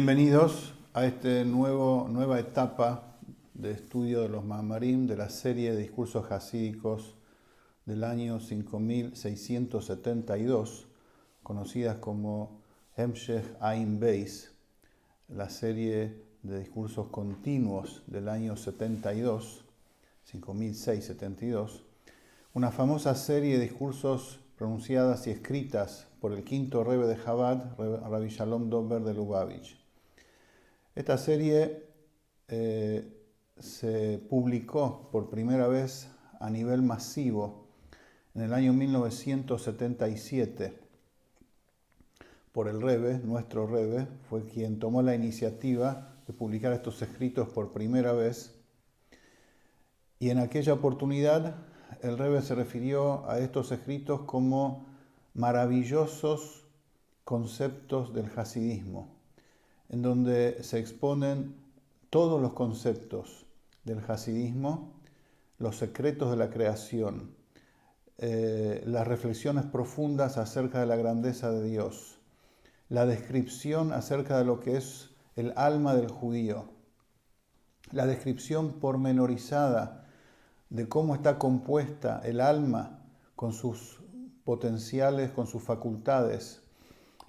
Bienvenidos a esta nueva etapa de estudio de los Maamarim de la serie de discursos hasídicos del año 5672, conocidas como Hemshech Ain Beis, la serie de discursos continuos del año 5672, una famosa serie de discursos pronunciadas y escritas por el quinto Rebbe de Chabad, Rabbi Shalom Dober de Lubavitch. Esta serie se publicó por primera vez a nivel masivo en el año 1977 por el Rebbe. Nuestro Rebbe fue quien tomó la iniciativa de publicar estos escritos por primera vez, y en aquella oportunidad el Rebbe se refirió a estos escritos como maravillosos conceptos del hasidismo, en donde se exponen todos los conceptos del hasidismo, los secretos de la creación, las reflexiones profundas acerca de la grandeza de Dios, la descripción acerca de lo que es el alma del judío, la descripción pormenorizada de cómo está compuesta el alma con sus potenciales, con sus facultades,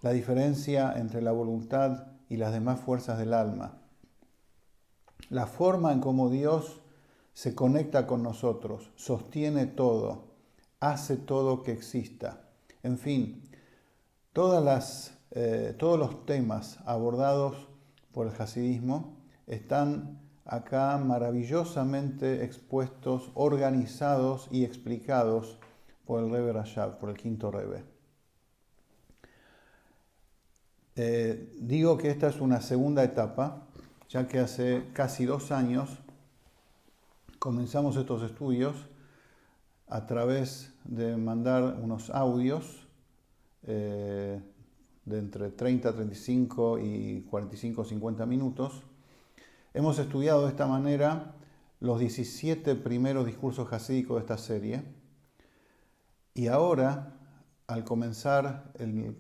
la diferencia entre la voluntad y las demás fuerzas del alma, la forma en cómo Dios se conecta con nosotros, sostiene todo, hace todo que exista. En fin, todos los temas abordados por el hasidismo están acá maravillosamente expuestos, organizados y explicados por el Rebbe Rashab, por el quinto Rebbe. Digo que esta es una segunda etapa, ya que hace casi 2 años comenzamos estos estudios a través de mandar unos audios de entre 30, 35 y 45, 50 minutos. Hemos estudiado de esta manera los 17 primeros discursos hasídicos de esta serie, y ahora, al comenzar el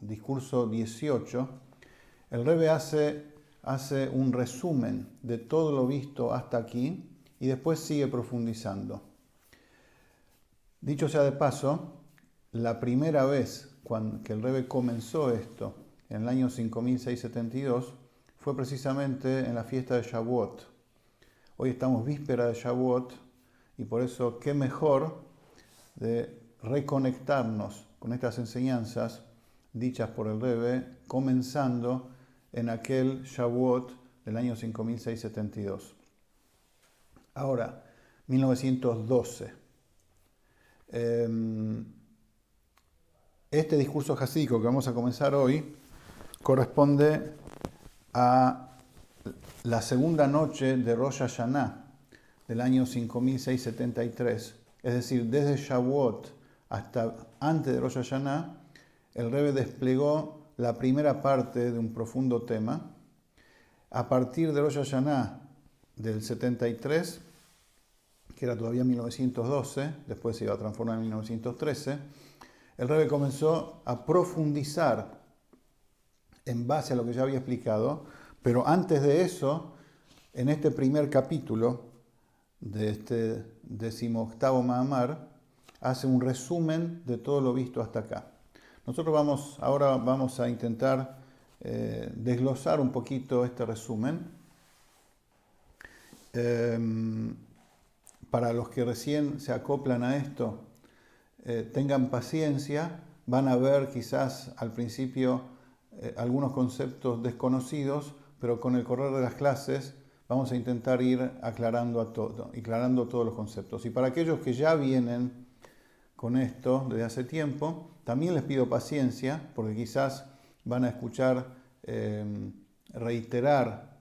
discurso 18, el Rebbe hace un resumen de todo lo visto hasta aquí y después sigue profundizando. Dicho sea de paso, la primera vez que el Rebbe comenzó esto, en el año 5672, fue precisamente en la fiesta de Shavuot. Hoy estamos víspera de Shavuot y por eso qué mejor de reconectarnos con estas enseñanzas dichas por el Rebbe, comenzando en aquel Shavuot del año 5672. Ahora, 1912. Este discurso hasídico que vamos a comenzar hoy corresponde a la segunda noche de Rosh Hashanah del año 5673, es decir, desde Shavuot hasta antes de Rosh Hashanah, el Rebbe desplegó la primera parte de un profundo tema. A partir de Rosh Hashanah del 73, que era todavía 1912, después se iba a transformar en 1913, el Rebbe comenzó a profundizar en base a lo que ya había explicado, pero antes de eso, en este primer capítulo de este 18º Maamar, hace un resumen de todo lo visto hasta acá. Nosotros ahora vamos a intentar desglosar un poquito este resumen. Para los que recién se acoplan a esto, tengan paciencia, van a ver quizás al principio algunos conceptos desconocidos, pero con el correr de las clases vamos a intentar ir aclarando todos los conceptos. Y para aquellos que ya vienen con esto desde hace tiempo, también les pido paciencia, porque quizás van a escuchar reiterar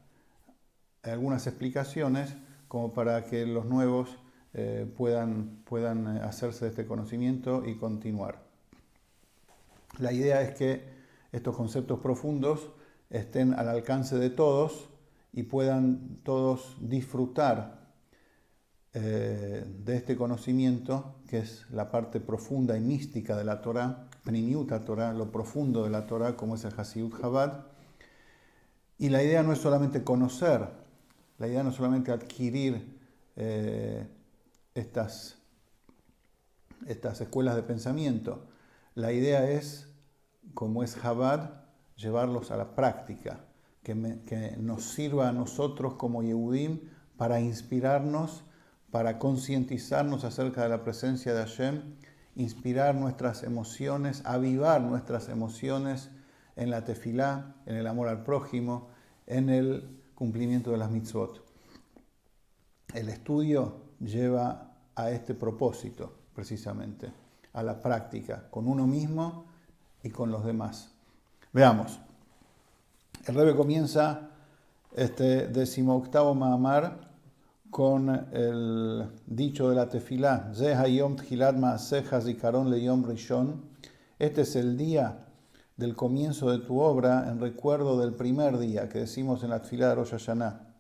algunas explicaciones como para que los nuevos puedan hacerse de este conocimiento y continuar. La idea es que estos conceptos profundos estén al alcance de todos y puedan todos disfrutar de este conocimiento, que es la parte profunda y mística de la Torá, Pnimiut Torah, lo profundo de la Torah, como es el Hasidut Chabad. Y la idea no es solamente conocer, la idea no es solamente adquirir estas escuelas de pensamiento. La idea es, como es Chabad, llevarlos a la práctica, que nos sirva a nosotros como Yehudim para inspirarnos, para concientizarnos acerca de la presencia de Hashem, inspirar nuestras emociones, avivar nuestras emociones en la tefilá, en el amor al prójimo, en el cumplimiento de las mitzvot. El estudio lleva a este propósito, precisamente, a la práctica, con uno mismo y con los demás. Veamos. El Rebbe comienza este 18º Mahamar con el dicho de la tefilá, Ze hayom tchilat ma'aseja zikaron leyom rishon. Este es el día del comienzo de tu obra en recuerdo del primer día que decimos en la tefilá de Rosh Hashanah.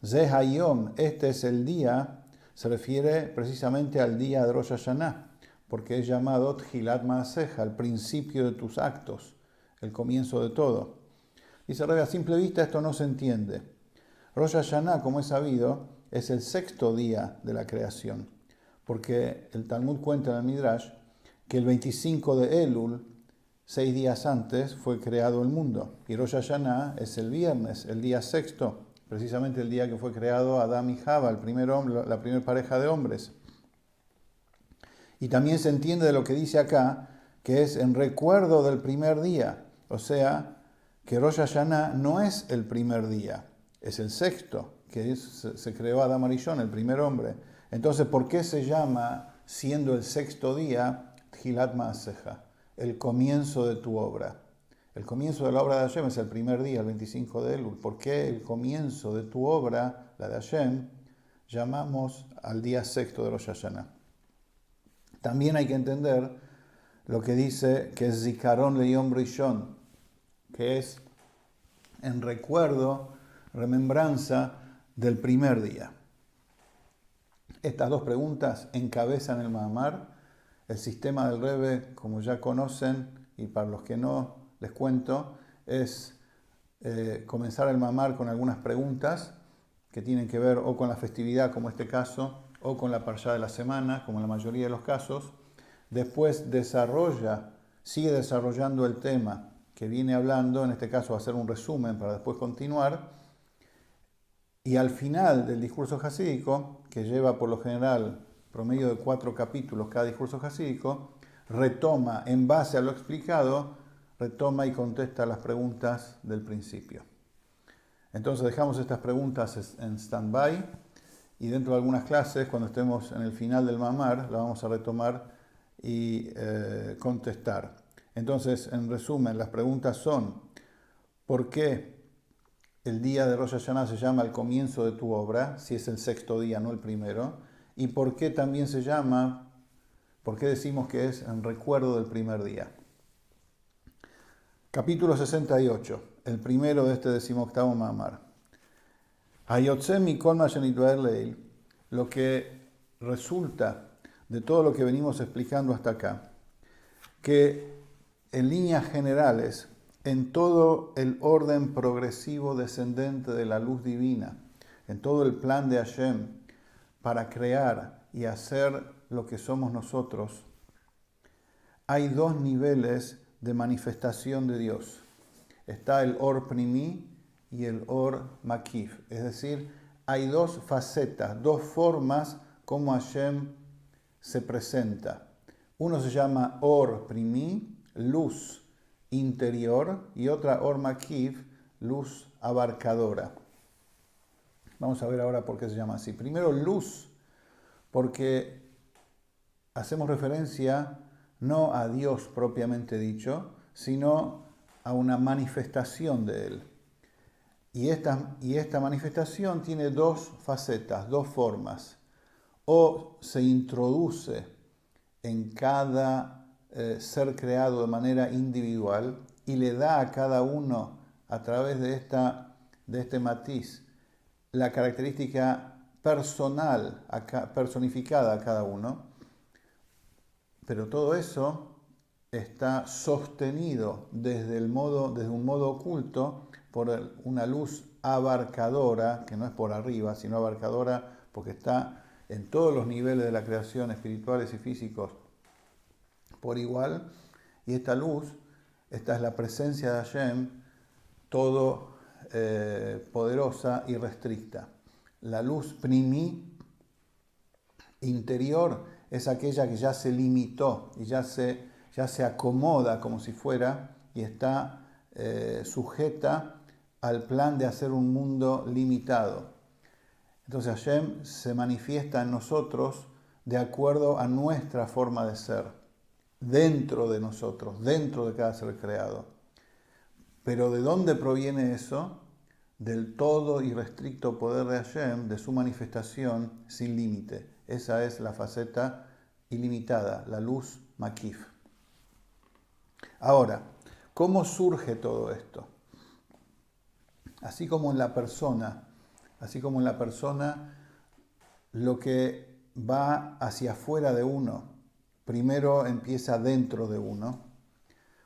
Ze hayom, este es el día, se refiere precisamente al día de Rosh Hashanah, porque es llamado tchilat ma'aseja, el principio de tus actos, el comienzo de todo. Dice Rebbe, a simple vista esto no se entiende. Rosh Hashanah, como es sabido, es el 6º día de la creación, porque el Talmud cuenta en el Midrash que el 25 de Elul, 6 días antes, fue creado el mundo. Y Rosh Hashanah es el viernes, el día 6º, precisamente el día que fue creado Adán y Java, la primera pareja de hombres. Y también se entiende de lo que dice acá, que es en recuerdo del primer día, o sea, que Rosh Hashanah no es el primer día, es el 6º, que se creó Adam Arishon, el primer hombre. Entonces, ¿por qué se llama, siendo el 6º día, Tchilat Ma'aseja, el comienzo de tu obra? El comienzo de la obra de Hashem es el primer día, el 25 de Elul. ¿Por qué el comienzo de tu obra, la de Hashem, llamamos al día 6º de Rosh Hashanah? También hay que entender lo que dice que es Zikaron Leyom Rishon, que es en recuerdo, remembranza del primer día. Estas dos preguntas encabezan el Mahamar. El sistema del Rebbe, como ya conocen, y para los que no les cuento, es comenzar el Mahamar con algunas preguntas que tienen que ver o con la festividad, como este caso, o con la parashá de la semana, como en la mayoría de los casos. Después sigue desarrollando el tema que viene hablando, en este caso va a ser un resumen para después continuar. Y al final del discurso jasídico, que lleva por lo general promedio de 4 capítulos cada discurso jasídico, retoma, en base a lo explicado, retoma y contesta las preguntas del principio. Entonces dejamos estas preguntas en stand-by y dentro de algunas clases, cuando estemos en el final del Mahamar, la vamos a retomar y contestar. Entonces, en resumen, las preguntas son: ¿por qué el día de Rosh Hashanah se llama el comienzo de tu obra, si es el 6º día, no el primero? ¿Y por qué también por qué decimos que es en recuerdo del primer día? Capítulo 68, el primero de este 18º Mahamar. Hayotze mikol ma shenitvaer leil, lo que resulta de todo lo que venimos explicando hasta acá, que en líneas generales, en todo el orden progresivo descendente de la luz divina, en todo el plan de Hashem para crear y hacer lo que somos nosotros, hay 2 niveles de manifestación de Dios. Está el Or Pnimi y el Or Makif, es decir, hay 2 facetas, 2 formas como Hashem se presenta. Uno se llama Or Pnimi, luz interior, y otra Or Makif, luz abarcadora. Vamos a ver ahora por qué se llama así. Primero, luz, porque hacemos referencia no a Dios propiamente dicho, sino a una manifestación de Él. Y esta manifestación tiene 2 facetas, 2 formas. O se introduce en cada ser creado de manera individual y le da a cada uno, a través de este matiz, la característica personificada a cada uno. Pero todo eso está sostenido desde un modo oculto por una luz abarcadora, que no es por arriba, sino abarcadora porque está en todos los niveles de la creación, espirituales y físicos, por igual. Y esta luz, esta es la presencia de Hashem, todo poderosa y restricta. La luz primi, interior, es aquella que ya se limitó y ya se acomoda como si fuera y está sujeta al plan de hacer un mundo limitado. Entonces Hashem se manifiesta en nosotros de acuerdo a nuestra forma de ser, dentro de nosotros, dentro de cada ser creado. Pero ¿de dónde proviene eso? Del todo irrestricto poder de Hashem, de su manifestación sin límite. Esa es la faceta ilimitada, la luz Makif. Ahora, ¿cómo surge todo esto? Así como en la persona, lo que va hacia afuera de uno, primero empieza dentro de uno.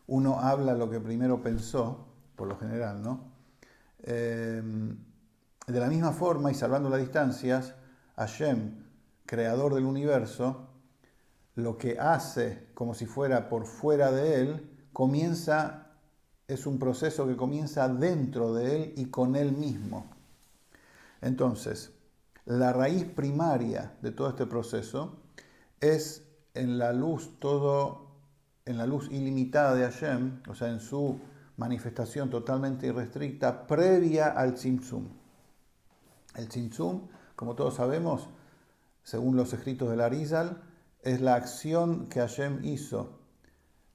Uno habla lo que primero pensó, por lo general, ¿no? De la misma forma, y salvando las distancias, Hashem, creador del universo, lo que hace como si fuera por fuera de él, es un proceso que comienza dentro de él y con él mismo. Entonces, la raíz primaria de todo este proceso es en la luz ilimitada de Hashem, o sea, en su manifestación totalmente irrestricta, previa al Tzimtzum. El Tzimtzum, como todos sabemos, según los escritos del Arizal, es la acción que Hashem hizo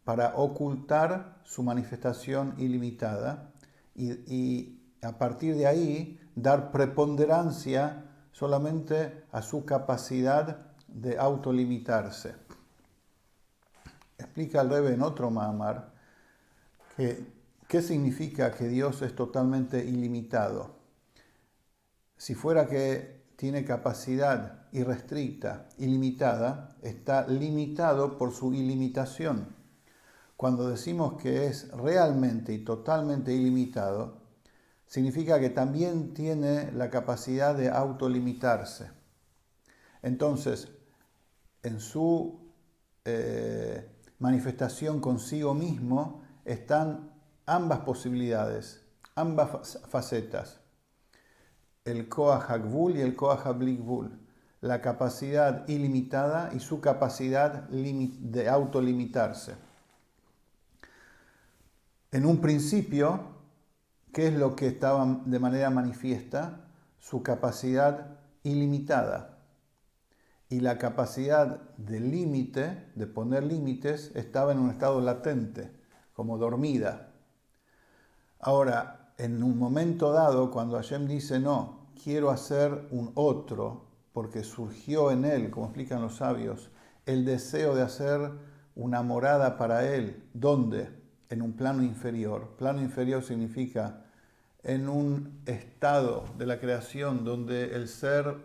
para ocultar su manifestación ilimitada y a partir de ahí dar preponderancia solamente a su capacidad de autolimitarse. Explica el Rebbe en otro Ma'amar qué significa que Dios es totalmente ilimitado. Si fuera que tiene capacidad irrestricta, ilimitada, está limitado por su ilimitación. Cuando decimos que es realmente y totalmente ilimitado, significa que también tiene la capacidad de autolimitarse. Entonces, en su manifestación consigo mismo están ambas posibilidades, ambas facetas, el Koach HaGvul y el Koach HaBli Gvul, la capacidad ilimitada y su capacidad de autolimitarse. En un principio, ¿qué es lo que estaba de manera manifiesta? Su capacidad ilimitada. Y la capacidad de límite, de poner límites, estaba en un estado latente, como dormida. Ahora, en un momento dado, cuando Hashem dice, no, quiero hacer un otro, porque surgió en él, como explican los sabios, el deseo de hacer una morada para él. ¿Dónde? En un plano inferior. Plano inferior significa en un estado de la creación donde el ser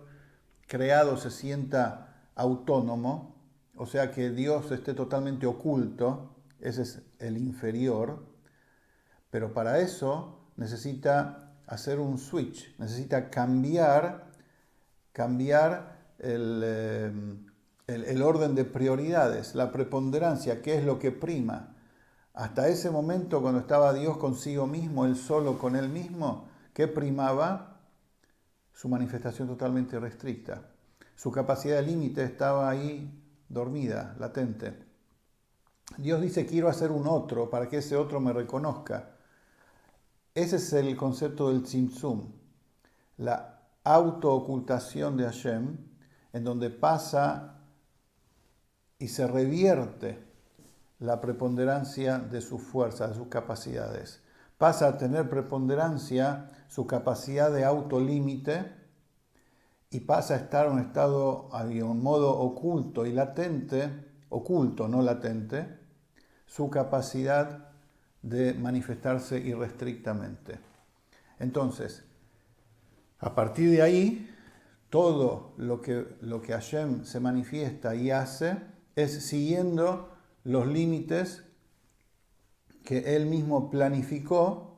creado se sienta autónomo, o sea que Dios esté totalmente oculto, ese es el inferior, pero para eso necesita hacer un switch, necesita cambiar el orden de prioridades, la preponderancia, qué es lo que prima. Hasta ese momento, cuando estaba Dios consigo mismo, él solo con él mismo, ¿qué primaba? Su manifestación totalmente restricta. Su capacidad de límite estaba ahí dormida, latente. Dios dice, quiero hacer un otro para que ese otro me reconozca. Ese es el concepto del Tzimtzum, la autoocultación de Hashem, en donde pasa y se revierte la preponderancia de sus fuerzas, de sus capacidades. Pasa a tener preponderancia su capacidad de autolímite y pasa a estar en un estado, en un modo oculto y latente, oculto, no latente, su capacidad de manifestarse irrestrictamente. Entonces, a partir de ahí, todo lo que Hashem se manifiesta y hace es siguiendo los límites que Él mismo planificó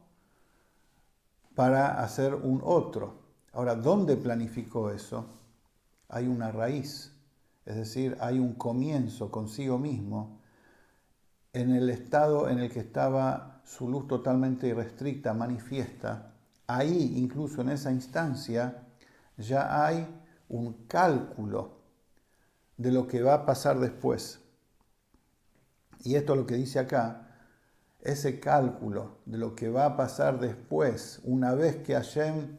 para hacer un otro. Ahora, ¿dónde planificó eso? Hay una raíz, es decir, hay un comienzo consigo mismo, en el estado en el que estaba su luz totalmente irrestricta, manifiesta. Ahí, incluso en esa instancia, ya hay un cálculo de lo que va a pasar después. Y esto es lo que dice acá, ese cálculo de lo que va a pasar después, una vez que Hashem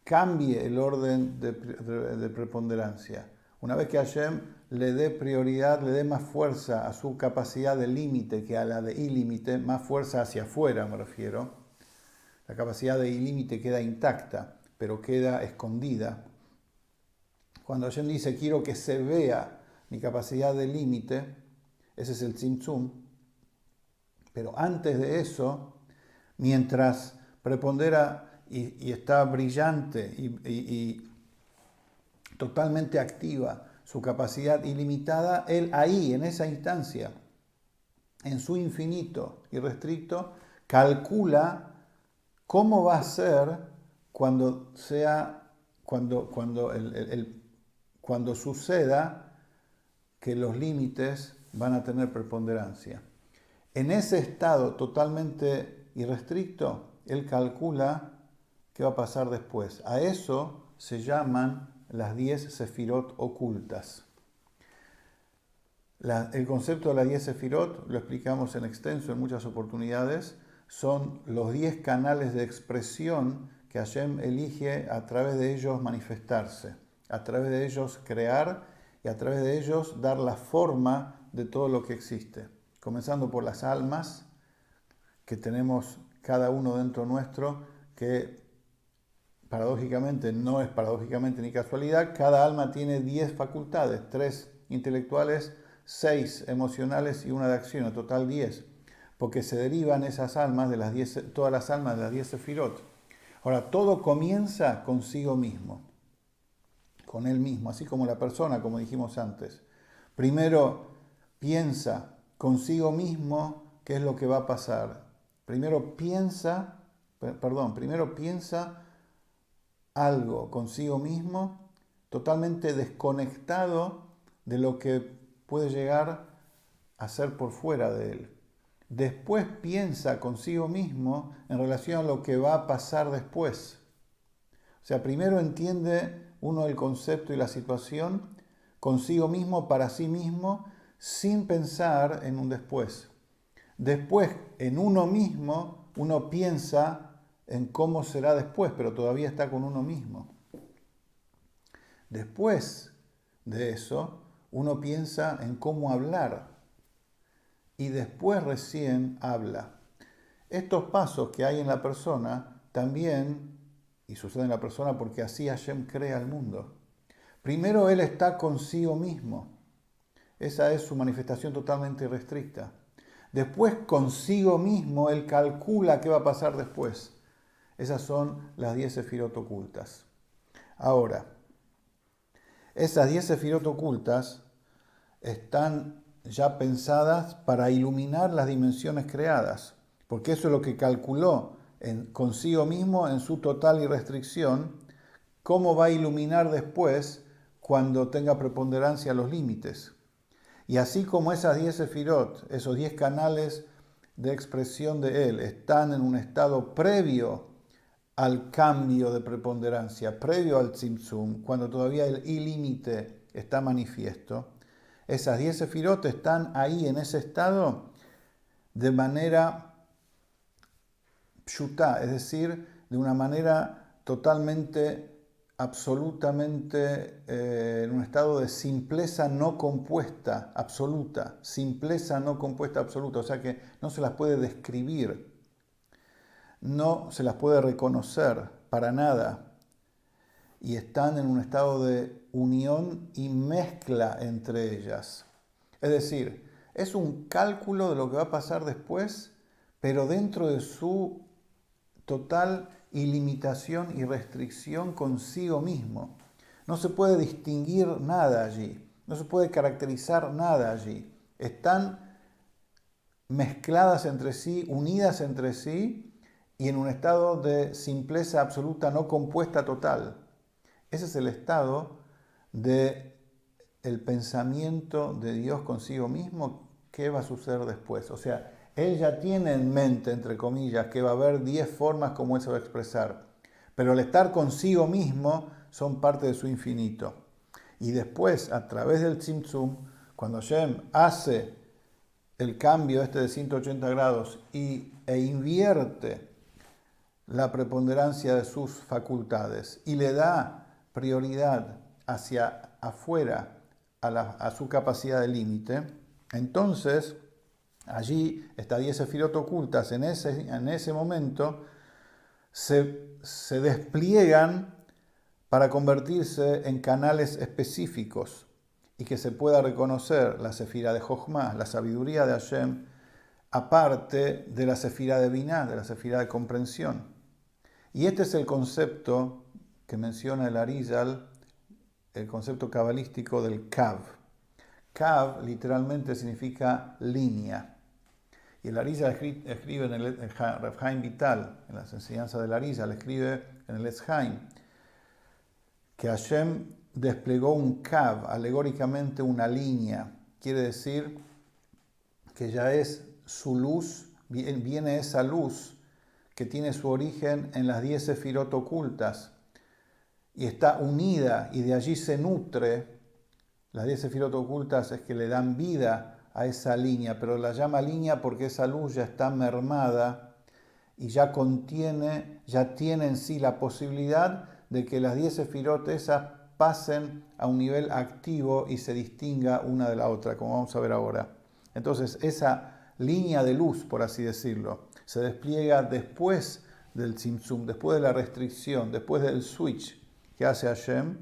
cambie el orden de preponderancia, una vez que Hashem le dé prioridad, le dé más fuerza a su capacidad de límite que a la de ilímite, más fuerza hacia afuera me refiero, la capacidad de ilímite queda intacta, pero queda escondida. Cuando Hashem dice, quiero que se vea mi capacidad de límite, ese es el tzimtzum. Pero antes de eso, mientras prepondera y está brillante y totalmente activa su capacidad ilimitada, él ahí, en esa instancia, en su infinito y restricto, calcula cómo va a ser cuando suceda que los límites van a tener preponderancia. En ese estado totalmente irrestricto, él calcula qué va a pasar después. A eso se llaman las 10 sefirot ocultas. El concepto de las 10 sefirot, lo explicamos en extenso en muchas oportunidades, son los 10 canales de expresión que Hashem elige a través de ellos manifestarse, a través de ellos crear y a través de ellos dar la forma de todo lo que existe. Comenzando por las almas que tenemos cada uno dentro nuestro, que paradójicamente, no es paradójicamente ni casualidad, cada alma tiene 10 facultades, 3 intelectuales, 6 emocionales y una de acción, en total 10, porque se derivan esas almas de las 10, todas las almas de las 10 sefirot. Ahora, todo comienza consigo mismo, con él mismo, así como la persona, como dijimos antes. Primero piensa consigo mismo qué es lo que va a pasar. Primero piensa algo consigo mismo totalmente desconectado de lo que puede llegar a ser por fuera de él. Después piensa consigo mismo en relación a lo que va a pasar después. O sea, primero entiende uno el concepto y la situación consigo mismo, para sí mismo, sin pensar en un después. Después, en uno mismo, uno piensa en cómo será después, pero todavía está con uno mismo. Después de eso, uno piensa en cómo hablar y después recién habla. Estos pasos que hay en la persona también, y sucede en la persona porque así Hashem crea el mundo. Primero él está consigo mismo. Esa es su manifestación totalmente irrestricta. Después consigo mismo él calcula qué va a pasar después. Esas son las 10 sefirot ocultas. Ahora, esas 10 sefirot ocultas están ya pensadas para iluminar las dimensiones creadas, porque eso es lo que calculó consigo mismo en su total irrestricción, cómo va a iluminar después cuando tenga preponderancia los límites. Y así como esas 10 sefirot, esos 10 canales de expresión de él, están en un estado previo al cambio de preponderancia, previo al tzimtzum, cuando todavía el ilímite está manifiesto, esas 10 sefirot están ahí en ese estado de manera pshutá, es decir, de una manera totalmente, absolutamente, en un estado de simpleza no compuesta absoluta, simpleza no compuesta absoluta, o sea que no se las puede describir, no se las puede reconocer para nada, y están en un estado de unión y mezcla entre ellas. Es decir, es un cálculo de lo que va a pasar después, pero dentro de su total ilimitación y restricción consigo mismo. No se puede distinguir nada allí, no se puede caracterizar nada allí. Están mezcladas entre sí, unidas entre sí y en un estado de simpleza absoluta no compuesta total. Ese es el estado de el pensamiento de Dios consigo mismo, qué va a suceder después. O sea, Él ya tiene en mente, entre comillas, que va a haber 10 formas como Él se va a expresar. Pero al estar consigo mismo son parte de su infinito. Y después, a través del Tzimtzum, cuando Hashem hace el cambio de 180 grados e invierte la preponderancia de sus facultades y le da prioridad hacia afuera a su capacidad de límite, entonces allí estas 10 sefirot ocultas en ese momento se despliegan para convertirse en canales específicos y que se pueda reconocer la sefira de Jochma, la sabiduría de Hashem, aparte de la sefira de Binah, de la sefira de comprensión. Y este es el concepto que menciona el Arizal, el concepto cabalístico del Kav. Kav literalmente significa línea. Y el Arizal escribe en el Reb Chaim Vital, en las enseñanzas del Arizal, escribe en el Etz Chaim, que Hashem desplegó un Kav, alegóricamente una línea. Quiere decir que ya es su luz, viene esa luz que tiene su origen en las 10 sefirot ocultas y está unida y de allí se nutre. Las 10 sefirot ocultas es que le dan vida a esa línea, pero la llama línea porque esa luz ya está mermada y ya tiene en sí la posibilidad de que las 10 sefirot esas pasen a un nivel activo y se distinga una de la otra, como vamos a ver ahora. Entonces, esa línea de luz, por así decirlo, se despliega después del Tzimtzum, después de la restricción, después del switch que hace Hashem,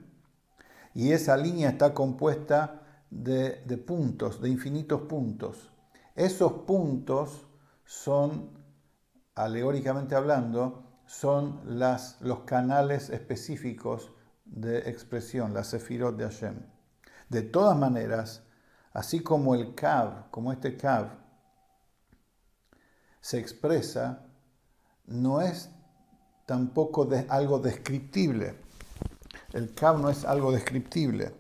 y esa línea está compuesta de puntos, de infinitos puntos. Esos puntos son, alegóricamente hablando, son los canales específicos de expresión, las sefirot de Hashem. De todas maneras, así como el Kav, como este Kav, se expresa, no es tampoco algo descriptible. El Kav no es algo descriptible.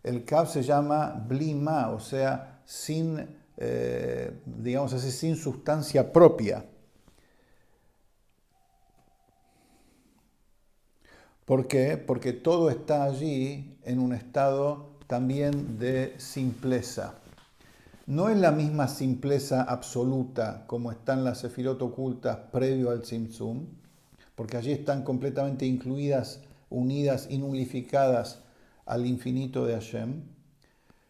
El Kav se llama blima, o sea, sin, digamos así, sin sustancia propia. ¿Por qué? Porque todo está allí en un estado también de simpleza. No es la misma simpleza absoluta como están las sefirot ocultas previo al Tzimtzum, porque allí están completamente incluidas, unidas y nulificadas al infinito de Hashem.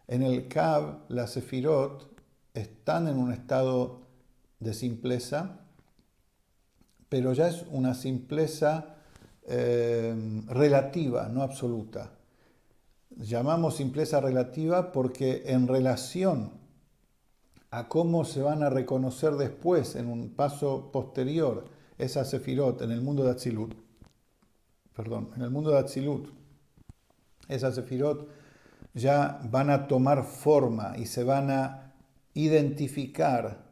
En el Kav, las sefirot están en un estado de simpleza, pero ya es una simpleza relativa, no absoluta. Llamamos simpleza relativa porque en relación a cómo se van a reconocer después, en un paso posterior, esas sefirot en el mundo de Atzilut, esas sefirot ya van a tomar forma y se van a identificar,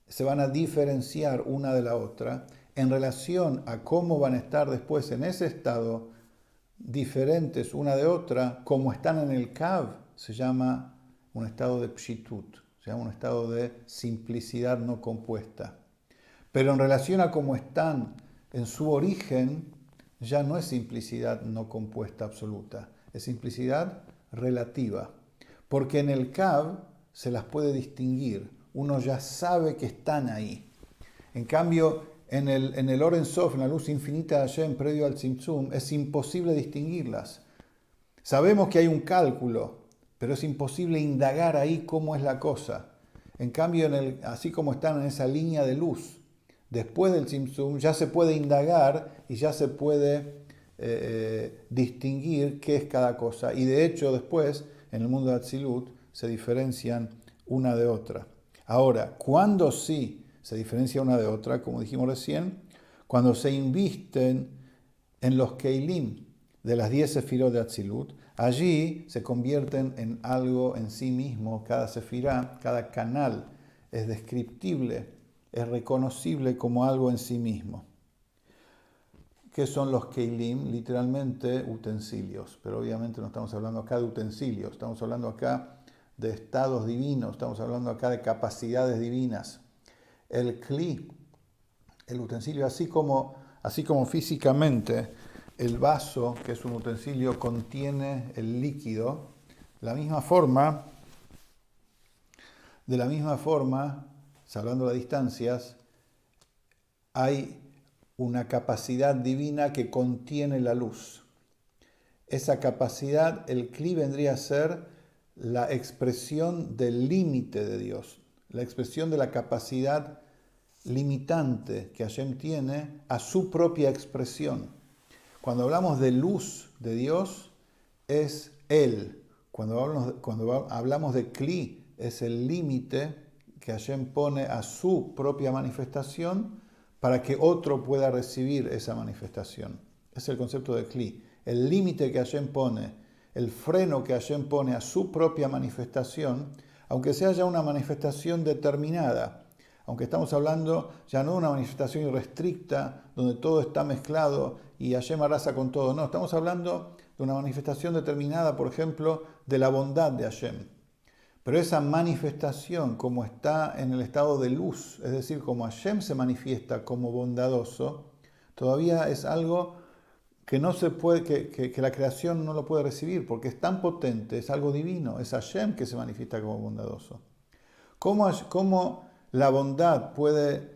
se van a diferenciar una de la otra en relación a cómo van a estar después en ese estado, diferentes una de otra, como están en el Kav, se llama un estado de pshitut, se llama un estado de simplicidad no compuesta. Pero en relación a cómo están en su origen, ya no es simplicidad no compuesta absoluta, es simplicidad relativa. Porque en el Kav se las puede distinguir, uno ya sabe que están ahí. En cambio, en el Or En Sof, en la luz infinita de Hashem previo al Tzimtzum, es imposible distinguirlas. Sabemos que hay un cálculo, pero es imposible indagar ahí cómo es la cosa. En cambio, así como están en esa línea de luz, después del Tzimtzum ya se puede indagar y ya se puede distinguir qué es cada cosa. Y de hecho, después, en el mundo de Atzilut, se diferencian una de otra. Ahora, ¿cuándo sí se diferencia una de otra? Como dijimos recién, cuando se invisten en los Keilim de las 10 sefirot de Atzilut, allí se convierten en algo en sí mismo, cada sefirá, cada canal es descriptible, es reconocible como algo en sí mismo. ¿Qué son los Keilim? Literalmente utensilios, pero obviamente no estamos hablando acá de utensilios, estamos hablando acá de estados divinos, estamos hablando acá de capacidades divinas. El Kli, el utensilio, así como físicamente el vaso, que es un utensilio, contiene el líquido, de la misma forma, salvando las distancias, hay una capacidad divina que contiene la luz. Esa capacidad, el Kli, vendría a ser la expresión del límite de Dios, la expresión de la capacidad limitante que Hashem tiene a su propia expresión. Cuando hablamos de luz de Dios, es Él. Cuando hablamos de Kli, es el límite que Hashem pone a su propia manifestación para que otro pueda recibir esa manifestación. Es el concepto de Kli. El límite que Hashem pone, el freno que Hashem pone a su propia manifestación, aunque sea ya una manifestación determinada, aunque estamos hablando ya no de una manifestación irrestricta, donde todo está mezclado y Hashem arrasa con todo. No, estamos hablando de una manifestación determinada, por ejemplo, de la bondad de Hashem. Pero esa manifestación, como está en el estado de luz, es decir, como Hashem se manifiesta como bondadoso, todavía es algo que no se puede, que la creación no lo puede recibir, porque es tan potente, es algo divino, es Hashem que se manifiesta como bondadoso. ¿Cómo la bondad puede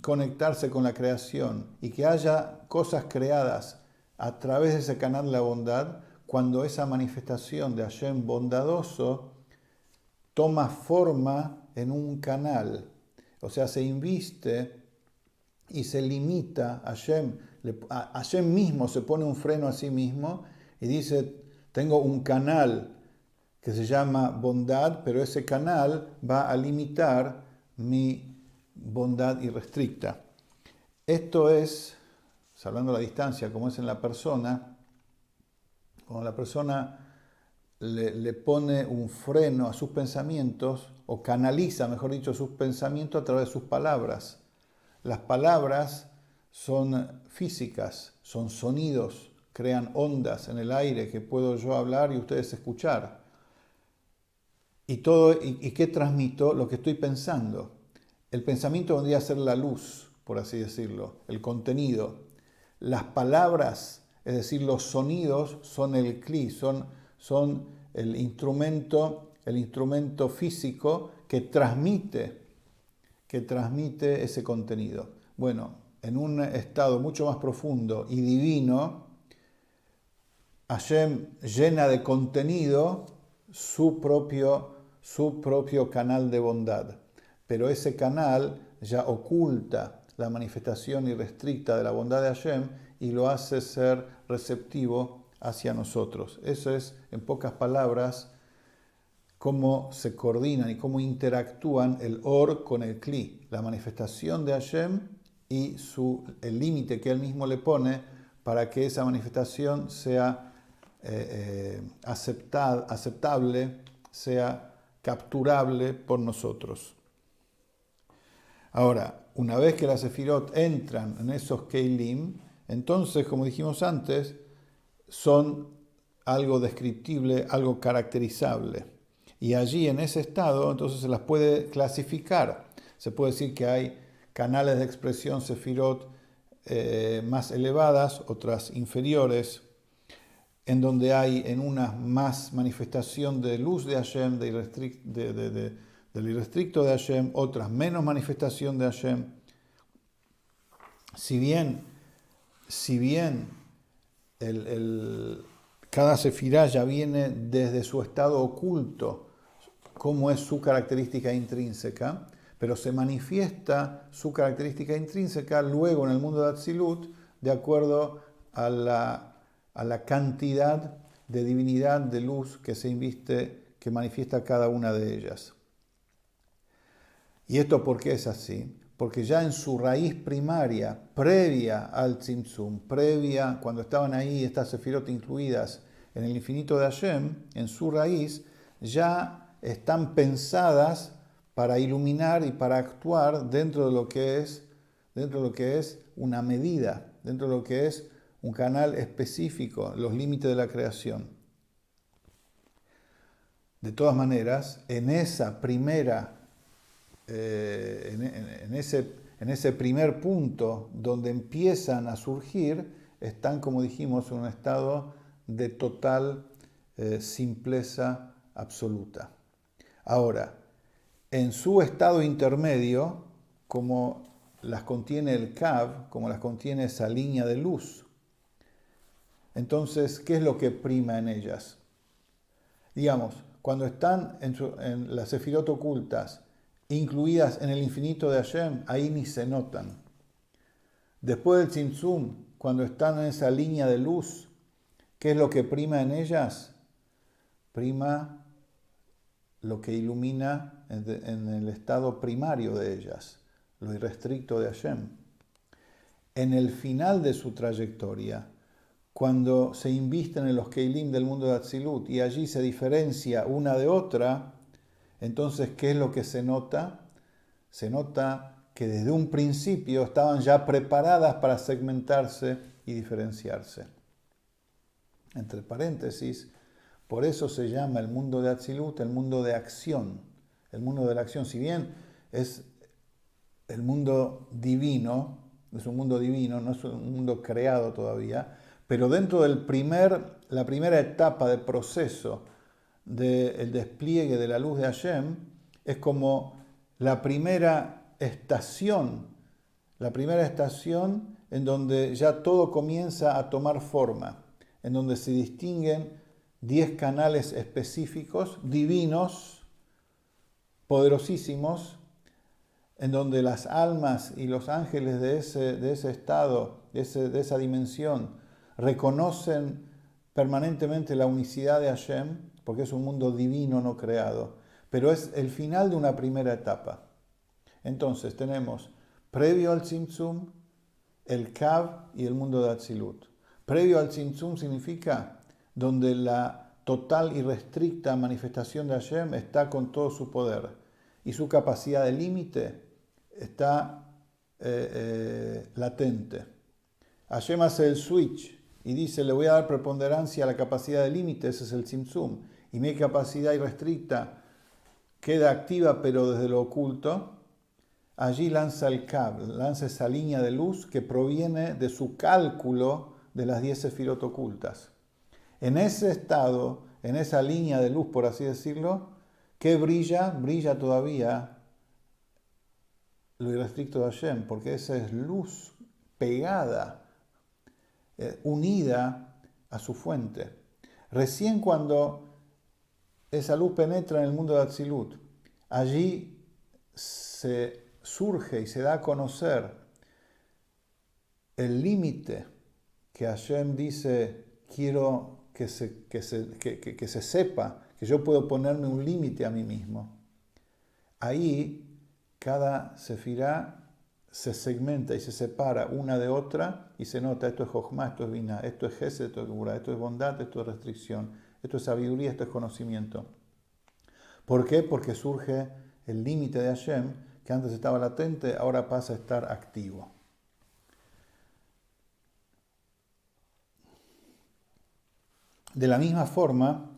conectarse con la creación y que haya cosas creadas a través de ese canal de la bondad, cuando esa manifestación de Hashem bondadoso toma forma en un canal? O sea, se inviste y se limita. Hashem mismo se pone un freno a sí mismo y dice: tengo un canal que se llama bondad, pero ese canal va a limitar mi bondad irrestricta. Esto es, salvando la distancia, como es en la persona, cuando la persona le pone un freno a sus pensamientos, o canaliza, mejor dicho, sus pensamientos a través de sus palabras. Las palabras son físicas, son sonidos, crean ondas en el aire que puedo yo hablar y ustedes escuchar. ¿Y qué transmito? Lo que estoy pensando. El pensamiento vendría a ser la luz, por así decirlo, el contenido. Las palabras, es decir, los sonidos, son el Kli, son el instrumento físico que transmite ese contenido. Bueno, en un estado mucho más profundo y divino, Hashem llena de contenido su propio canal de bondad. Pero ese canal ya oculta la manifestación irrestricta de la bondad de Hashem y lo hace ser receptivo hacia nosotros. Eso es, en pocas palabras, cómo se coordinan y cómo interactúan el Or con el Kli, la manifestación de Hashem y el límite que él mismo le pone para que esa manifestación sea aceptable, sea capturable por nosotros. Ahora, una vez que las sefirot entran en esos Keilim, entonces, como dijimos antes, son algo descriptible, algo caracterizable. Y allí, en ese estado, entonces se las puede clasificar. Se puede decir que hay canales de expresión sefirot más elevadas, otras inferiores, en donde hay en unas más manifestación de luz de Hashem, del irrestricto de Hashem, otras menos manifestación de Hashem. Si bien cada sefirá ya viene desde su estado oculto, como es su característica intrínseca, pero se manifiesta su característica intrínseca luego en el mundo de Atzilut de acuerdo a la cantidad de divinidad, de luz que se inviste, que manifiesta cada una de ellas. ¿Y esto por qué es así? Porque ya en su raíz primaria, previa al Tzimtzum, cuando estaban ahí estas sefirot incluidas en el infinito de Hashem, en su raíz, ya están pensadas para iluminar y para actuar dentro de lo que es una medida, dentro de lo que es un canal específico, los límites de la creación. De todas maneras, en esa primera, en ese primer punto donde empiezan a surgir, están, como dijimos, en un estado de total simpleza absoluta. Ahora, en su estado intermedio, como las contiene el Kav, como las contiene esa línea de luz, entonces, ¿qué es lo que prima en ellas? Digamos, cuando están en las sefirot ocultas, incluidas en el infinito de Hashem, ahí ni se notan. Después del Tzimtzum, cuando están en esa línea de luz, ¿qué es lo que prima en ellas? Prima lo que ilumina en el estado primario de ellas, lo irrestricto de Hashem. En el final de su trayectoria, cuando se invisten en los Keilim del mundo de Atzilut y allí se diferencia una de otra, entonces, ¿qué es lo que se nota? Se nota que desde un principio estaban ya preparadas para segmentarse y diferenciarse. Entre paréntesis, por eso se llama el mundo de Atzilut el mundo de acción, el mundo de la acción. Si bien es el mundo divino, es un mundo divino, no es un mundo creado todavía, pero dentro de la primera etapa de proceso del despliegue de la luz de Hashem, es como la primera estación en donde ya todo comienza a tomar forma, en donde se distinguen 10 canales específicos, divinos, poderosísimos, en donde las almas y los ángeles de ese estado, de esa dimensión, reconocen permanentemente la unicidad de Hashem, porque es un mundo divino no creado, pero es el final de una primera etapa. Entonces tenemos, previo al Tzimtzum, el Kav y el mundo de Atzilut. Previo al Tzimtzum significa donde la total y restricta manifestación de Hashem está con todo su poder y su capacidad de límite está latente. Hashem hace el switch y dice, le voy a dar preponderancia a la capacidad de límite, ese es el Tzimtzum, y mi capacidad irrestricta queda activa pero desde lo oculto. Allí lanza el Kav, lanza esa línea de luz que proviene de su cálculo de las 10 sefirot ocultas. En ese estado, en esa línea de luz, por así decirlo, ¿qué brilla? Brilla todavía lo irrestricto de Hashem, porque esa es luz pegada, unida a su fuente. Recién cuando esa luz penetra en el mundo de Atzilut, allí se surge y se da a conocer el límite que Hashem dice, quiero que se sepa, que yo puedo ponerme un límite a mí mismo. Ahí cada sefirá se segmenta y se separa una de otra y se nota, esto es Jochma, esto es Binah, esto es Gesed, esto es Geburah, esto es bondad, esto es restricción, esto es sabiduría, esto es conocimiento. ¿Por qué? Porque surge el límite de Hashem, que antes estaba latente, ahora pasa a estar activo. De la misma forma,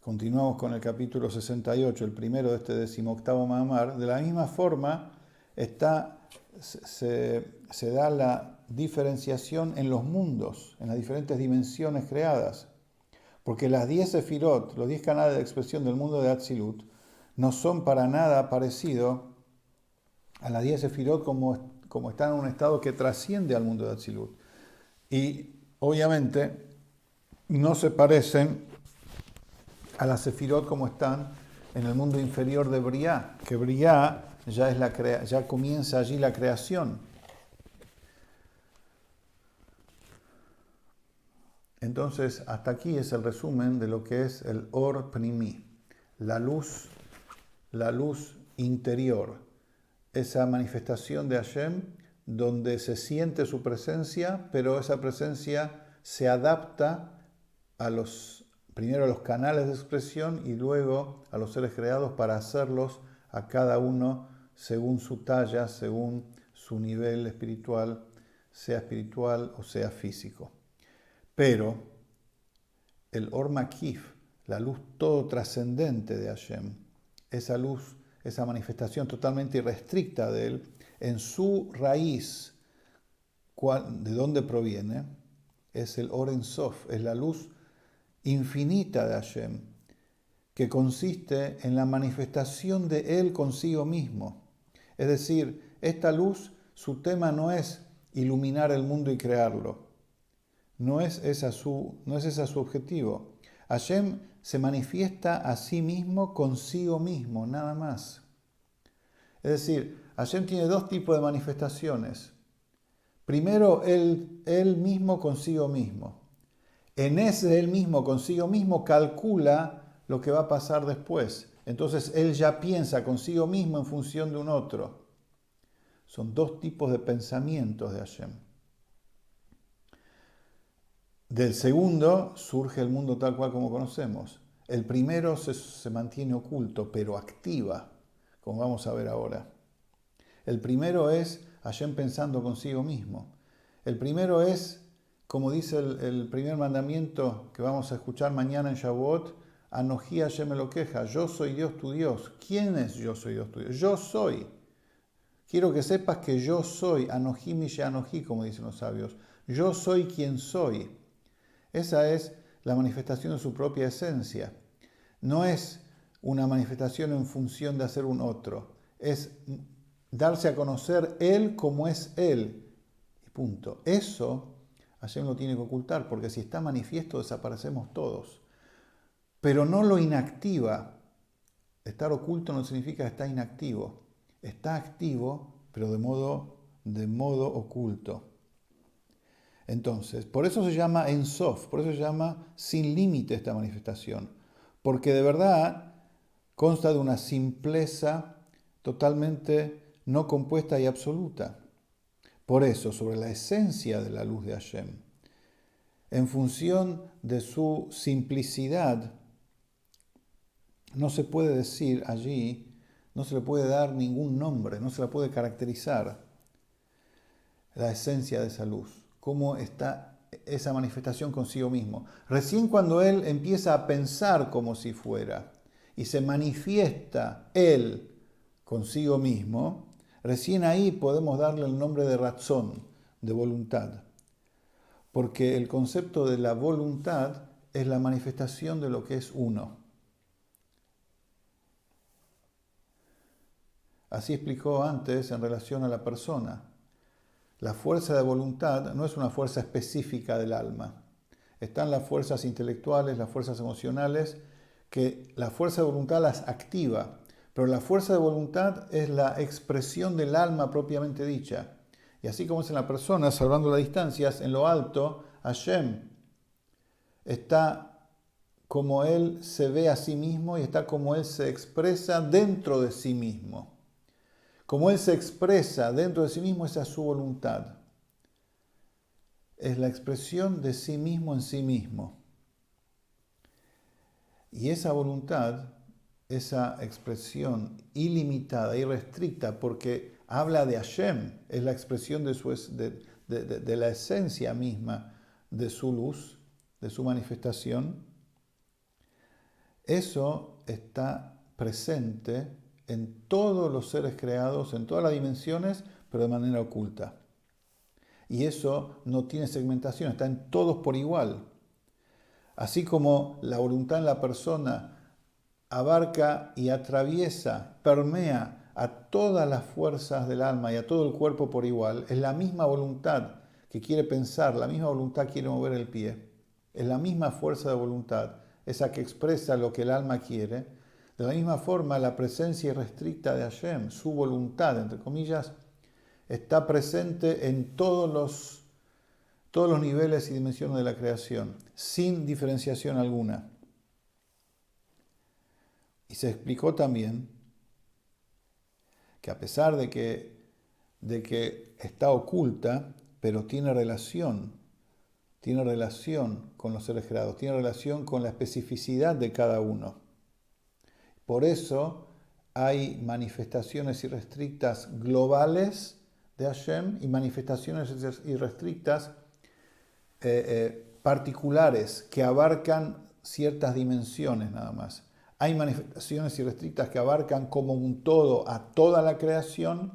continuamos con el capítulo 68, el primero de este 18º Mahamar, de la misma forma se da la diferenciación en los mundos, en las diferentes dimensiones creadas. Porque las 10 sefirot, los 10 canales de expresión del mundo de Atzilut, no son para nada parecidos a las 10 sefirot como están en un estado que trasciende al mundo de Atzilut. Y obviamente no se parecen a las sefirot como están en el mundo inferior de Briá, que Briá ya comienza allí la creación. Entonces, hasta aquí es el resumen de lo que es el Or Pnimi, la luz interior, esa manifestación de Hashem donde se siente su presencia, pero esa presencia se adapta primero a los canales de expresión y luego a los seres creados para hacerlos a cada uno según su talla, según su nivel espiritual o sea físico. Pero el Or Makif, la luz todo trascendente de Hashem, esa luz, esa manifestación totalmente irrestricta de él, en su raíz, de dónde proviene, es el Or En Sof, es la luz infinita de Hashem, que consiste en la manifestación de él consigo mismo. Es decir, esta luz, su tema no es iluminar el mundo y crearlo. No es ese su objetivo. Hashem se manifiesta a sí mismo consigo mismo, nada más. Es decir, Hashem tiene dos tipos de manifestaciones. Primero, él mismo consigo mismo. En ese él mismo consigo mismo calcula lo que va a pasar después. Entonces él ya piensa consigo mismo en función de un otro. Son dos tipos de pensamientos de Hashem. Del segundo surge el mundo tal cual como conocemos. El primero se mantiene oculto, pero activa, como vamos a ver ahora. El primero es Hashem pensando consigo mismo. El primero es, como dice el primer mandamiento que vamos a escuchar mañana en Shavuot, Anoji Hashem Elokeja, yo soy Dios tu Dios. ¿Quién es yo soy Dios tu Dios? Yo soy. Quiero que sepas que yo soy, Anoji Mishe Anoji, como dicen los sabios. Yo soy quien soy. Esa es la manifestación de su propia esencia. No es una manifestación en función de hacer un otro. Es darse a conocer él como es él. Y punto. Eso Hashem lo tiene que ocultar, porque si está manifiesto desaparecemos todos. Pero no lo inactiva. Estar oculto no significa que está inactivo. Está activo, pero de modo oculto. Entonces, por eso se llama En Sof, por eso se llama sin límite esta manifestación. Porque de verdad consta de una simpleza totalmente no compuesta y absoluta. Por eso, sobre la esencia de la luz de Hashem, en función de su simplicidad, no se puede decir allí, no se le puede dar ningún nombre, no se la puede caracterizar la esencia de esa luz, cómo está esa manifestación consigo mismo. Recién cuando él empieza a pensar como si fuera y se manifiesta él consigo mismo, recién ahí podemos darle el nombre de razón, de voluntad. Porque el concepto de la voluntad es la manifestación de lo que es uno. Así explicó antes en relación a la persona. La fuerza de voluntad no es una fuerza específica del alma. Están las fuerzas intelectuales, las fuerzas emocionales, que la fuerza de voluntad las activa. Pero la fuerza de voluntad es la expresión del alma propiamente dicha. Y así como es en la persona, salvando las distancias, en lo alto, Hashem está como él se ve a sí mismo y está como él se expresa dentro de sí mismo. Como él se expresa dentro de sí mismo, esa es su voluntad. Es la expresión de sí mismo en sí mismo. Y esa voluntad, esa expresión ilimitada, irrestricta, porque habla de Hashem, es la expresión de la esencia misma de su luz, de su manifestación. Eso está presente en todos los seres creados, en todas las dimensiones, pero de manera oculta. Y eso no tiene segmentación, está en todos por igual. Así como la voluntad en la persona abarca y atraviesa, permea a todas las fuerzas del alma y a todo el cuerpo por igual, es la misma voluntad que quiere pensar, la misma voluntad que quiere mover el pie, es la misma fuerza de voluntad, esa que expresa lo que el alma quiere. De la misma forma, la presencia irrestricta de Hashem, su voluntad, entre comillas, está presente en todos los niveles y dimensiones de la creación, sin diferenciación alguna. Y se explicó también que a pesar de que está oculta, pero tiene relación con los seres creados, tiene relación con la especificidad de cada uno. Por eso hay manifestaciones irrestrictas globales de Hashem y manifestaciones irrestrictas particulares que abarcan ciertas dimensiones nada más. Hay manifestaciones irrestrictas que abarcan como un todo a toda la creación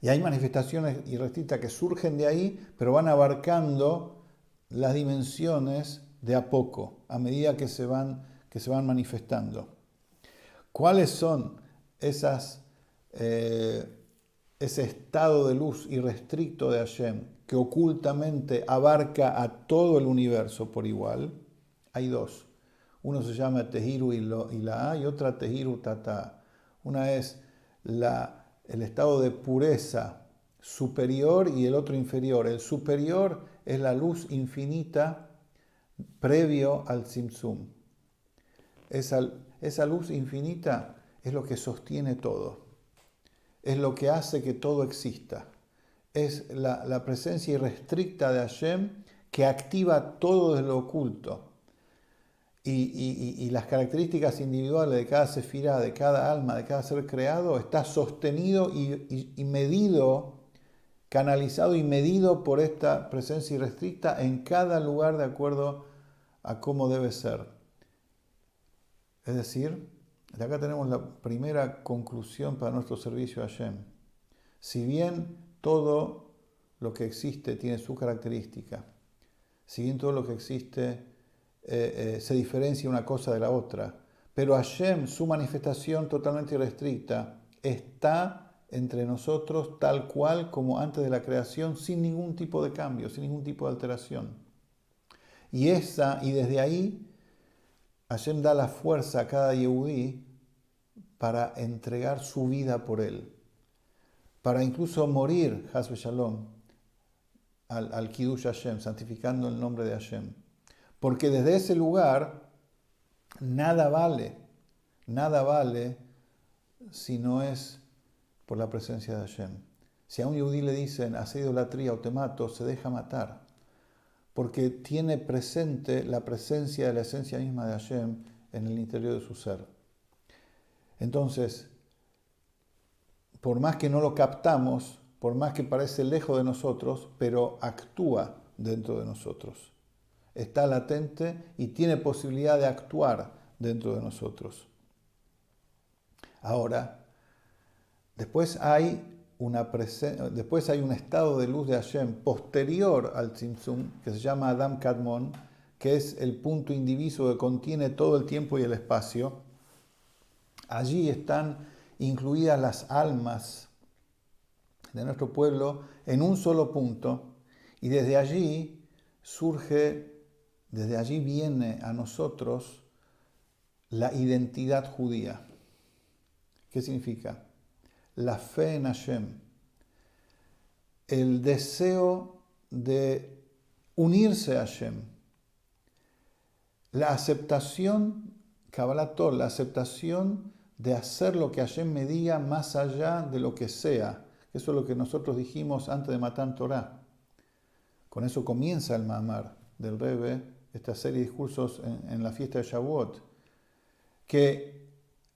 y hay manifestaciones irrestrictas que surgen de ahí, pero van abarcando las dimensiones de a poco, a medida que se van manifestando. ¿Cuáles son ese estado de luz irrestricto de Hashem que ocultamente abarca a todo el universo por igual? Hay dos. Uno se llama Tehiru Ila'a y otra Tehiru Tata. Una es el estado de pureza superior y el otro inferior. El superior es la luz infinita previo al Tzimtzum. Esa luz infinita es lo que sostiene todo. Es lo que hace que todo exista. Es la presencia irrestricta de Hashem que activa todo desde lo oculto. Y las características individuales de cada sefirá, de cada alma, de cada ser creado, está sostenido y medido, canalizado y medido por esta presencia irrestricta en cada lugar de acuerdo a cómo debe ser. Es decir, de acá tenemos la primera conclusión para nuestro servicio a Hashem. Si bien todo lo que existe tiene su característica, si bien todo lo que existe se diferencia una cosa de la otra, pero Hashem, su manifestación totalmente irrestricta, está entre nosotros tal cual como antes de la creación, sin ningún tipo de cambio, sin ningún tipo de alteración. Y desde ahí, Hashem da la fuerza a cada Yehudí para entregar su vida por él, para incluso morir, Haz Shalom, al Kiddush Hashem, santificando el nombre de Hashem. Porque desde ese lugar nada vale si no es por la presencia de Hashem. Si a un Yehudí le dicen, hace idolatría o te mato, se deja matar, porque tiene presente la presencia de la esencia misma de Hashem en el interior de su ser. Entonces, por más que no lo captamos, por más que parece lejos de nosotros, pero actúa dentro de nosotros. Está latente y tiene posibilidad de actuar dentro de nosotros. Ahora, después hay un estado de luz de Hashem posterior al Tzimtzum, que se llama Adam Kadmon, que es el punto indiviso que contiene todo el tiempo y el espacio. Allí están incluidas las almas de nuestro pueblo en un solo punto, y desde allí viene a nosotros la identidad judía. ¿Qué significa? La fe en Hashem, el deseo de unirse a Hashem, la aceptación, Kabbalat Torah, la aceptación de hacer lo que Hashem me diga más allá de lo que sea. Eso es lo que nosotros dijimos antes de Matan Torah. Con eso comienza el Ma'amar del Rebbe, esta serie de discursos en la fiesta de Shavuot, que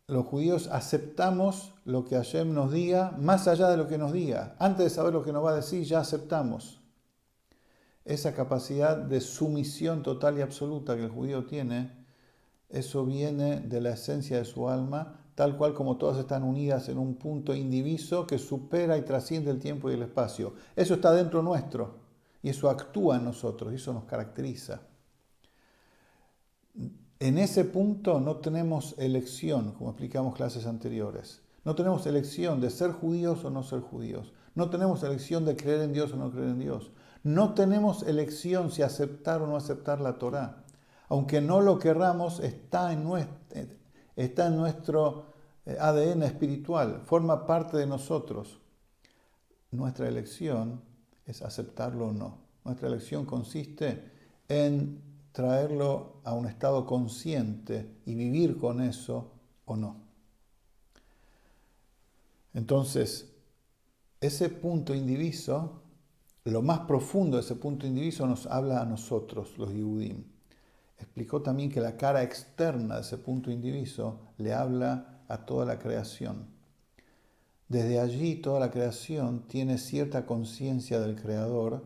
los judíos aceptamos lo que Hashem nos diga, más allá de lo que nos diga. Antes de saber lo que nos va a decir, ya aceptamos. Esa capacidad de sumisión total y absoluta que el judío tiene, eso viene de la esencia de su alma, tal cual como todas están unidas en un punto indiviso que supera y trasciende el tiempo y el espacio. Eso está dentro nuestro y eso actúa en nosotros y eso nos caracteriza. En ese punto no tenemos elección, como explicamos clases anteriores. No tenemos elección de ser judíos o no ser judíos. No tenemos elección de creer en Dios o no creer en Dios. No tenemos elección si aceptar o no aceptar la Torá. Aunque no lo querramos, está en nuestro ADN espiritual, forma parte de nosotros. Nuestra elección es aceptarlo o no. Nuestra elección consiste en traerlo a un estado consciente y vivir con eso o no. Entonces, ese punto indiviso, lo más profundo de ese punto indiviso nos habla a nosotros, los Yehudim. Explicó también que la cara externa de ese punto indiviso le habla a toda la creación. Desde allí toda la creación tiene cierta conciencia del Creador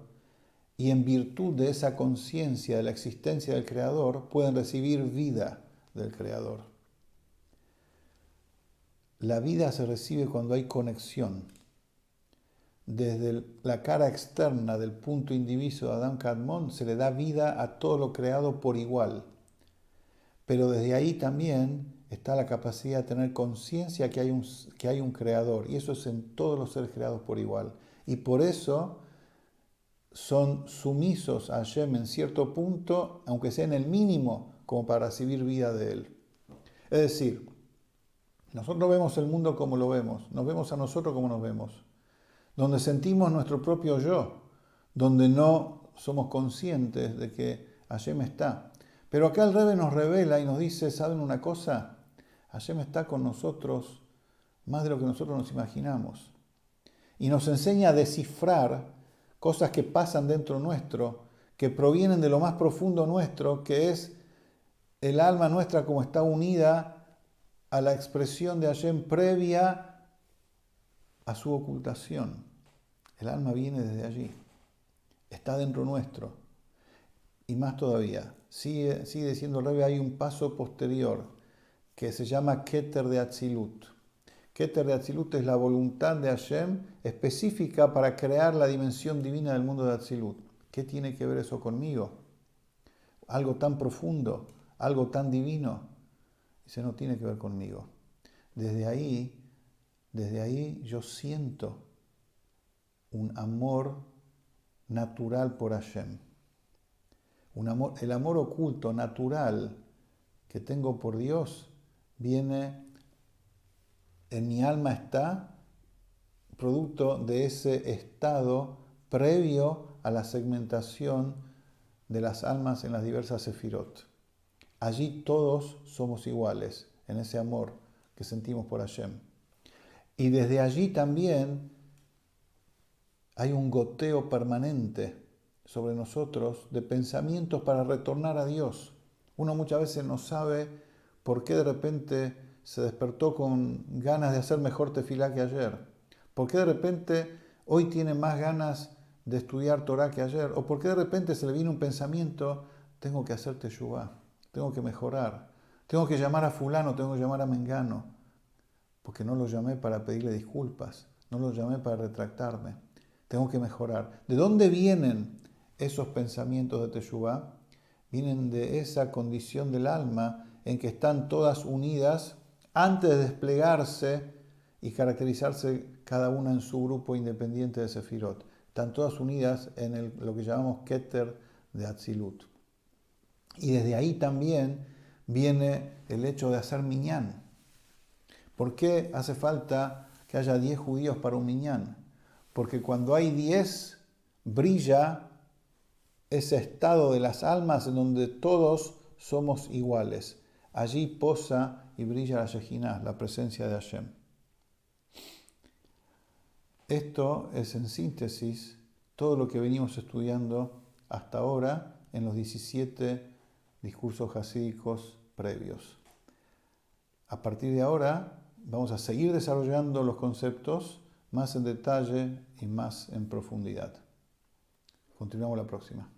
y en virtud de esa conciencia de la existencia del Creador pueden recibir vida del Creador. La vida se recibe cuando hay conexión. Desde la cara externa del punto indiviso de Adam Kadmon se le da vida a todo lo creado por igual. Pero desde ahí también está la capacidad de tener conciencia que hay un creador. Y eso es en todos los seres creados por igual. Y por eso son sumisos a Hashem en cierto punto, aunque sea en el mínimo, como para recibir vida de Él. Es decir, nosotros vemos el mundo como lo vemos, nos vemos a nosotros como nos vemos, donde sentimos nuestro propio yo, donde no somos conscientes de que Hashem está. Pero acá el Rebbe nos revela y nos dice, ¿saben una cosa? Hashem está con nosotros más de lo que nosotros nos imaginamos. Y nos enseña a descifrar cosas que pasan dentro nuestro, que provienen de lo más profundo nuestro, que es el alma nuestra como está unida a la expresión de Hashem previa a su ocultación. El alma viene desde allí, está dentro nuestro. Y más todavía, sigue diciendo el Rebbe, hay un paso posterior que se llama Keter de Atzilut. Keter de Atzilut es la voluntad de Hashem específica para crear la dimensión divina del mundo de Atzilut. ¿Qué tiene que ver eso conmigo? Algo tan profundo, algo tan divino. Dice, no tiene que ver conmigo. Desde ahí yo siento un amor natural por Hashem. El amor oculto, natural, que tengo por Dios, viene, en mi alma está, producto de ese estado previo a la segmentación de las almas en las diversas sefirot. Allí todos somos iguales, en ese amor que sentimos por Hashem. Y desde allí también hay un goteo permanente sobre nosotros de pensamientos para retornar a Dios. Uno muchas veces no sabe por qué de repente se despertó con ganas de hacer mejor tefilá que ayer. ¿Por qué de repente hoy tiene más ganas de estudiar Torah que ayer? ¿O por qué de repente se le viene un pensamiento, tengo que hacer teshuvá, tengo que mejorar, tengo que llamar a fulano, tengo que llamar a mengano? Porque no lo llamé para pedirle disculpas, no lo llamé para retractarme. Tengo que mejorar. ¿De dónde vienen esos pensamientos de teshuvá? Vienen de esa condición del alma en que están todas unidas antes de desplegarse y caracterizarse cada una en su grupo independiente de Sefirot. Están todas unidas en lo que llamamos Keter de Atzilut. Y desde ahí también viene el hecho de hacer minyan. ¿Por qué hace falta que haya 10 judíos para un minyan? Porque cuando hay 10, brilla ese estado de las almas en donde todos somos iguales. Allí posa y brilla la Shejinah, la presencia de Hashem. Esto es en síntesis todo lo que venimos estudiando hasta ahora en los 17 discursos hasídicos previos. A partir de ahora vamos a seguir desarrollando los conceptos más en detalle y más en profundidad. Continuamos la próxima.